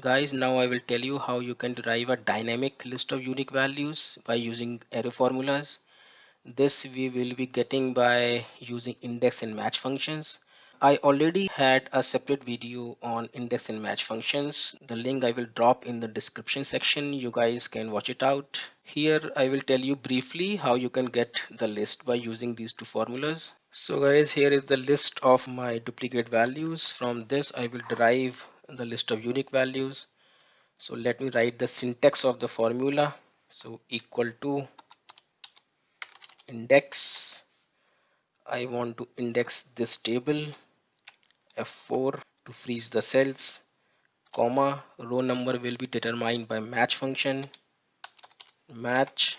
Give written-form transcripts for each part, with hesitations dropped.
Guys, now I will tell you how you can derive a dynamic list of unique values by using array formulas. This we will be getting by using index and match functions. I already had a separate video on index and match functions. The link I will drop in the description section. You guys can watch it out. Here I will tell you briefly how you can get the list by using these two formulas. So guys, here is the list of my duplicate values. From this I will derive the list of unique values. So let me write the syntax of the formula. So equal to index. I want to index this table F4 to freeze the cells, comma, row number will be determined by match function, match,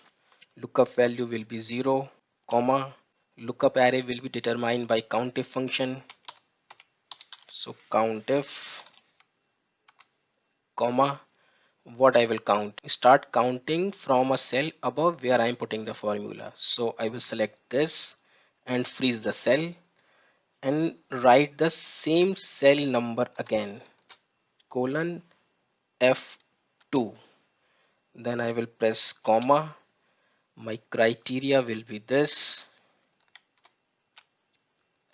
lookup value will be 0, comma, lookup array will be determined by countIf function. So countIf, comma, what I will count. Start counting from a cell above where I am putting the formula. So I will select this and freeze the cell and write the same cell number again, colon F2. Then I will press comma. My criteria will be this,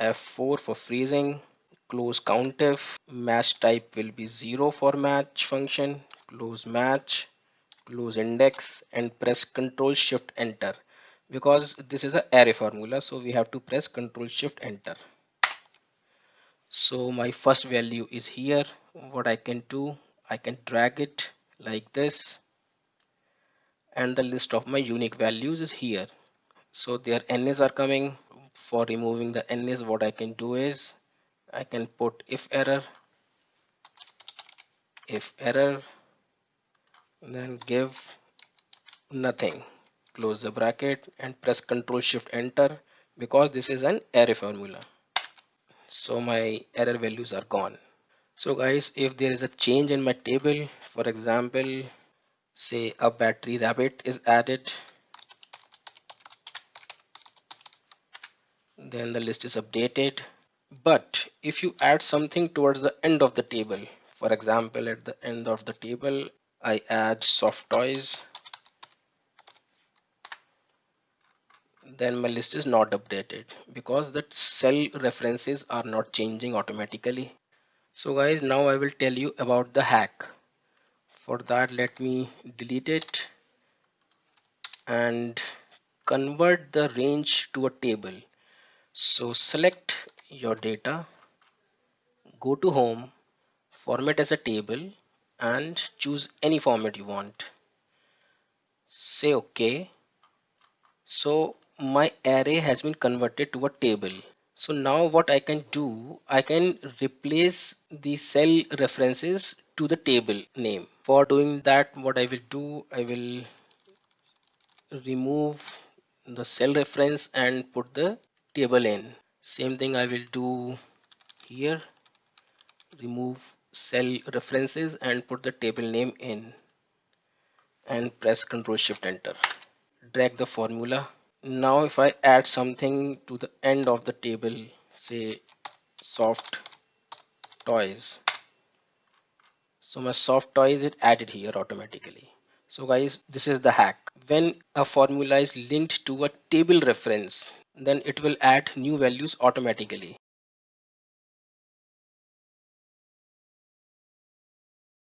F4 for freezing, close countIf, match type will be 0 for match function, close match, close index, and press Ctrl Shift Enter. Because this is an array formula, so we have to press Ctrl Shift Enter. So my first value is here. What I can do, I can drag it like this, and the list of my unique values is here. So their NAs are coming. For removing the NAs, what I can do is I can put if error, then give nothing, close the bracket and press Ctrl Shift Enter, because this is an array formula. So my error values are gone. So guys, if there is a change in my table, for example, say a battery rabbit is added, then the list is updated. But if you add something towards the end of the table, for example, at the end of the table, I add soft toys, then my list is not updated because the cell references are not changing automatically. So guys, now I will tell you about the hack. For that, let me delete it and convert the range to a table. So select your data, go to home, format as a table, and choose any format you want. Say OK. So my array has been converted to a table. So now what I can do, I can replace the cell references to the table name. For doing that, what I will do, I will remove the cell reference and put the table in. Same thing I will do here, remove cell references and put the table name in and press Ctrl Shift Enter. Drag the formula. Now if I add something to the end of the table, say soft toys, so my soft toys is added here automatically. So guys, this is the hack. When a formula is linked to a table reference, then it will add new values automatically.